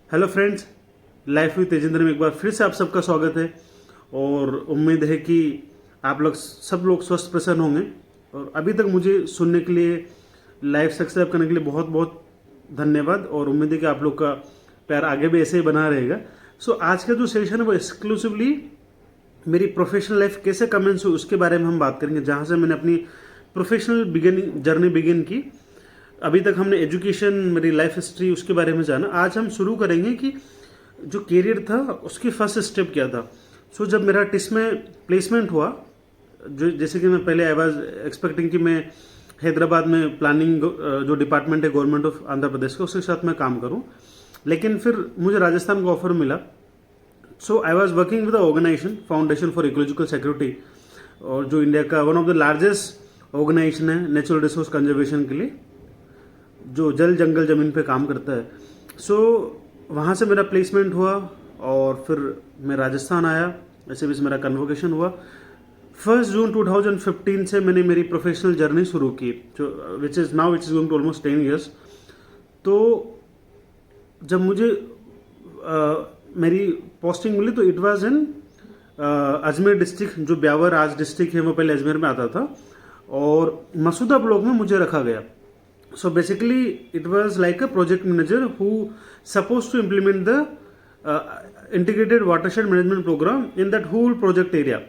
Hello friends, life with Tejendra में एक बार फिर से आप सबका स्वागत है। और उम्मीद है कि आप लोग सब लोग स्वस्थ प्रसन्न होंगे। और अभी तक मुझे सुनने के लिए, लाइव सब्सक्राइब करने के लिए बहुत बहुत धन्यवाद। और उम्मीद है कि आप लोग का प्यार आगे भी ऐसे ही बना रहेगा। आज का जो सेशन है वो एक्सक्लूसिवली मेरी प्रोफेशनल लाइफ कैसे कमेंस हुई उसके बारे में हम बात करेंगे, जहाँ से मैंने अपनी प्रोफेशनल बिगिनिंग जर्नी बिगिन की। अभी तक हमने एजुकेशन, मेरी लाइफ हिस्ट्री, उसके बारे में जाना। आज हम शुरू करेंगे कि जो करियर था उसकी फर्स्ट स्टेप क्या था। जब मेरा टिस में प्लेसमेंट हुआ, जो जैसे कि मैं पहले आई वाज एक्सपेक्टिंग कि मैं हैदराबाद में प्लानिंग जो डिपार्टमेंट है गवर्नमेंट ऑफ आंध्र प्रदेश का, उसके साथ मैं काम करूं। लेकिन फिर मुझे राजस्थान का ऑफर मिला। I was working with organisation foundation for ecological security, और जो इंडिया का one of the largest organisation है नेचुरल रिसोर्स कंजर्वेशन के लिए, जो जल जंगल जमीन पे काम करता है। वहाँ से मेरा प्लेसमेंट हुआ और फिर मैं राजस्थान आया। ऐसे भी मेरा कन्वोकेशन हुआ। 1 जून 2015 से मैंने मेरी प्रोफेशनल जर्नी शुरू की, जो which is going to almost 10 years. तो जब मुझे मेरी पोस्टिंग मिली तो it was in Ajmer district, जो ब्यावर आज डिस्ट्रिक्ट है वो पहले अजमेर में आता था, और मसूदा ब्लॉक में मुझे रखा गया। So basically, it was like a project manager who supposed to implement the integrated watershed management program in that whole project area.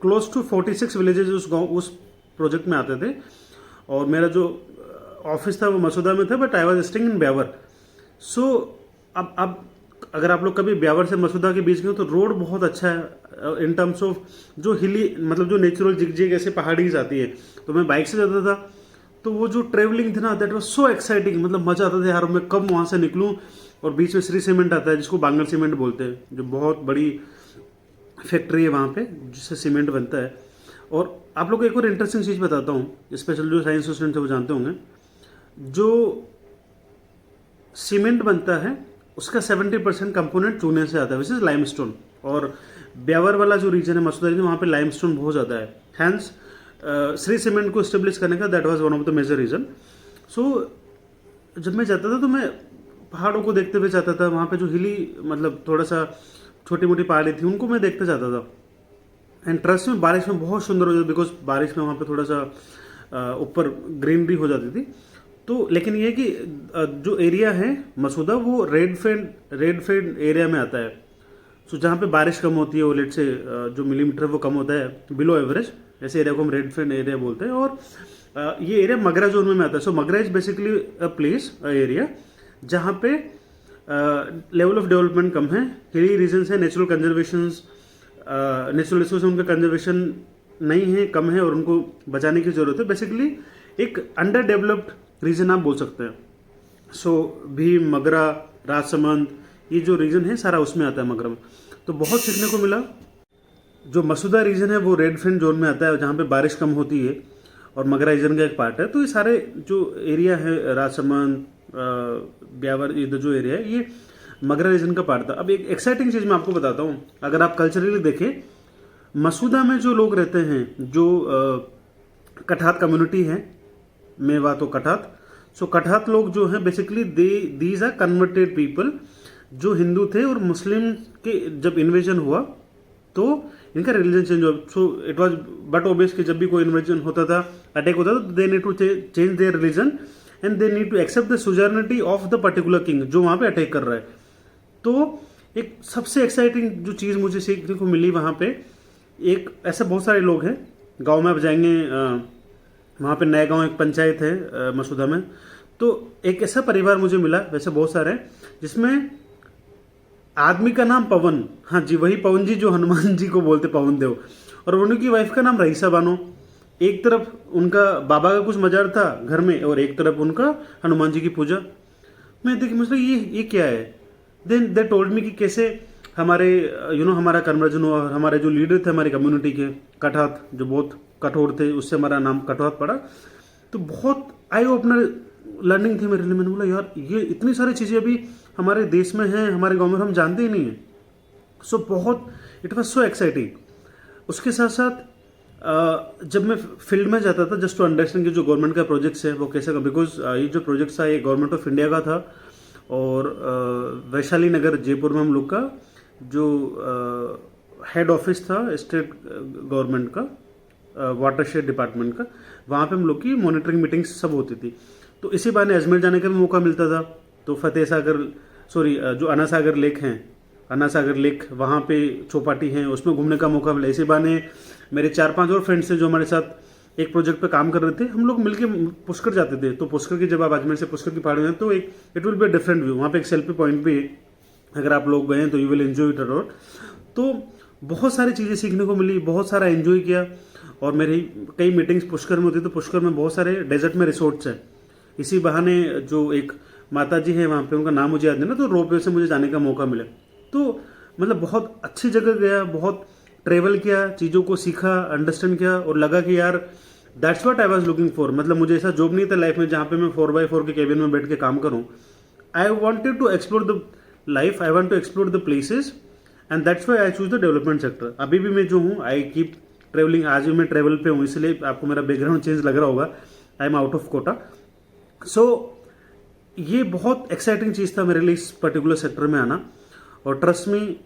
Close to 46 villages उस प्रोजेक्ट में आते थे, और मेरा जो ऑफिस था वो मसूदा में था, but I was staying in Beawar. अब अगर आप लोग कभी ब्यावर से मसूदा के बीच गए तो रोड बहुत अच्छा है इन टर्म्स ऑफ जो हिली, मतलब जो नेचुरल जिगजिग ऐसे पहाड़ी आती है। तो मैं बाइक से जाता था, तो वो जो ट्रेवलिंग थी ना, दैट वाज सो एक्साइटिंग। मतलब मजा आता था यार, मैं कब वहाँ से निकलूँ। और बीच में श्री सीमेंट आता है, जिसको बांगल सीमेंट बोलते हैं, जो बहुत बड़ी फैक्ट्री है वहाँ पे जिससे सीमेंट बनता है। और आप लोग को एक और इंटरेस्टिंग चीज़ बताता हूँ, स्पेशल जो साइंस स्टूडेंट है वो जानते होंगे। जो सीमेंट बनता है उसका 70% कंपोनेंट चूने से आता है, विच इज़ लाइमस्टोन। और ब्यावर वाला जो रीजन है मसूदा रीजन, वहाँ पे लाइमस्टोन बहुत ज़्यादा है। हैंस श्री सीमेंट को स्टेब्लिश करने का that was one of the major reason. जब मैं जाता था तो मैं पहाड़ों को देखते हुए जाता था। वहाँ पे जो हिली, मतलब थोड़ा सा छोटी मोटी पहाड़ी थी, उनको मैं देखते जाता था। एंड ट्रस्ट में बारिश में बहुत सुंदर हो जाता, बिकॉज बारिश में वहाँ पे थोड़ा सा ऊपर ग्रीनरी हो जाती थी। तो लेकिन ये कि जो एरिया है मसूदा, वो रेड फेड एरिया में आता है। जहाँ पे बारिश कम होती है, वो लेट से जो मिलीमीटर वो कम होता है बिलो एवरेज, ऐसे एरिया को हम रेड फेड एरिया बोलते हैं। और ये एरिया मगरा जोन में आता है। Magra is basically a place, a area जहाँ पे लेवल ऑफ डेवलपमेंट कम है, हिली रीजन्स है, नेचुरल रिसोर्स उनका कंजर्वेशन नहीं है, कम है, और उनको बचाने की जरूरत है। बेसिकली एक अंडर डेवलप्ड रीजन आप बोल सकते हैं। भीम, मगरा, राजसमंद, ये जो रीजन है सारा उसमें आता है मगरा में। तो बहुत सीखने को मिला। जो मसूदा रीजन है वो रेड फेड जोन में आता है, जहाँ पे बारिश कम होती है, और मगरा रीजन का एक पार्ट है। तो ये सारे जो एरिया है, राजसमंद, ब्यावर, इधर जो एरिया है, ये मगरा रीजन का पार्ट था। अब एक एक्साइटिंग चीज़ मैं आपको बताता हूँ। अगर आप कल्चरली देखें, मसूदा में जो लोग रहते हैं, जो कठात कम्युनिटी है, मेवा तो कठात। कठात लोग जो हैं basically these are converted people, जो हिंदू थे, और मुस्लिम के जब इन्वेजन हुआ तो इनका रिलीजन चेंज हुआ। इट वाज बट ऑब्वियस कि जब भी कोई इन्वेजन होता था, अटैक होता था, तो they need to change their religion and they need to accept the suzerainty of the particular king जो वहाँ पे अटैक कर रहा है। तो एक सबसे एक्साइटिंग जो चीज़ मुझे सीखने को मिली वहाँ पे, एक ऐसे बहुत सारे लोग हैं गाँव में। आप जाएंगे वहाँ पे नया गाँव एक पंचायत है मसूदा में, तो एक ऐसा परिवार मुझे मिला, वैसे बहुत सारे हैं, जिसमें आदमी का नाम पवन, हाँ जी वही पवन जी जो हनुमान जी को बोलते, पवन देव, और उनकी वाइफ का नाम रईसा बानो। एक तरफ उनका बाबा का कुछ मजार था घर में, और एक तरफ उनका हनुमान जी की पूजा। मैं देखी, मुझे ये क्या है। देन दे टोल्ड मी कि कैसे हमारे हमारा कन्वर्जन हुआ। हमारे जो लीडर थे हमारी कम्युनिटी के, कठात, जो बहुत कठोर थे, उससे हमारा नाम कठौत पड़ा। तो बहुत आई ओपनर लर्निंग थी मेरे लिए। मैंने बोला यार, ये इतनी सारी चीज़ें अभी हमारे देश में हैं, हमारे गांव में हम जानते ही नहीं हैं। बहुत इट वाज सो एक्साइटिंग। उसके साथ साथ जब मैं फील्ड में जाता था, जस्ट टू अंडरस्टैंड कि जो गवर्नमेंट का प्रोजेक्ट्स है वो कैसे का, बिकॉज ये जो प्रोजेक्ट्स था ये गवर्नमेंट ऑफ इंडिया का था, और वैशाली नगर जयपुर में हम लोग का जो हेड ऑफिस था स्टेट गवर्नमेंट का वाटरशेड डिपार्टमेंट का, वहाँ पे हम लोग की मॉनिटरिंग मीटिंग्स सब होती थी। तो इसी बहाने अजमेर जाने का भी मौका मिलता था। तो फतेह सागर जो अन्ना सागर लेक हैं, अन्ना सागर लेक वहाँ पे चौपाटी हैं, उसमें घूमने का मौका मिला। इसी बहाने मेरे 4-5 और फ्रेंड्स थे जो हमारे साथ एक प्रोजेक्ट पे काम कर रहे थे, हम लोग मिलके पुष्कर जाते थे। तो पुष्कर की जब आप अजमेर से पुष्कर की पहाड़ी में तो एक it will be a different view. वहाँ पे एक सेल्फी पॉइंट भी है, अगर आप लोग गए तो you will enjoy it a lot. तो बहुत सारी चीज़ें सीखने को मिली, बहुत सारा एंजॉय किया। और मेरी कई मीटिंग्स पुष्कर में होती, तो पुष्कर में बहुत सारे डेजर्ट में रिसोर्ट्स हैं। इसी बहाने जो एक माता जी है वहाँ पे, उनका नाम मुझे याद नहीं ना, तो रोपवे से मुझे जाने का मौका मिला। तो मतलब बहुत अच्छी जगह गया, बहुत ट्रेवल किया, चीज़ों को सीखा, अंडरस्टैंड किया, और लगा कि यार that's what I was looking for. मतलब मुझे ऐसा जॉब नहीं था लाइफ में जहाँ पे मैं 4x4 के केबिन में बैठ के काम करूँ। I wanted to explore the life, I want to explore the places, and that's why I choose the development sector. अभी भी मैं जो हूँ आई कीप ट्रेवलिंग, आज भी मैं ट्रेवल पे हूँ, इसलिए आपको मेरा बैकग्राउंड चेंज लग रहा होगा। I am out of quota. So ये बहुत एक्साइटिंग चीज़ था मेरे लिए इस पर्टिकुलर सेक्टर में आना। और ट्रस्ट में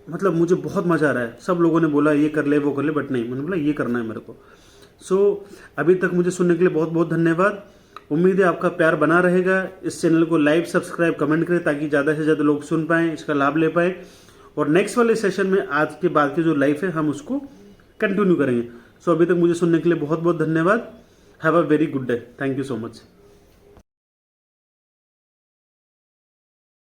मतलब मुझे बहुत मज़ा आ रहा है। सब लोगों ने बोला ये कर ले वो कर ले, बट नहीं, मैंने बोला ये करना है मेरे को। सो अभी तक मुझे सुनने के लिए बहुत बहुत धन्यवाद। उम्मीद है आपका प्यार बना रहेगा। इस चैनल को लाइक, सब्सक्राइब, कमेंट करें ताकि ज़्यादा से ज़्यादा लोग सुन पाएँ, इसका लाभ ले पाएँ। और नेक्स्ट वाले सेशन में आज के बाद की जो लाइफ है हम उसको कंटिन्यू करेंगे। सो अभी तक मुझे सुनने के लिए बहुत बहुत धन्यवाद। Have a very good day. Thank you so much.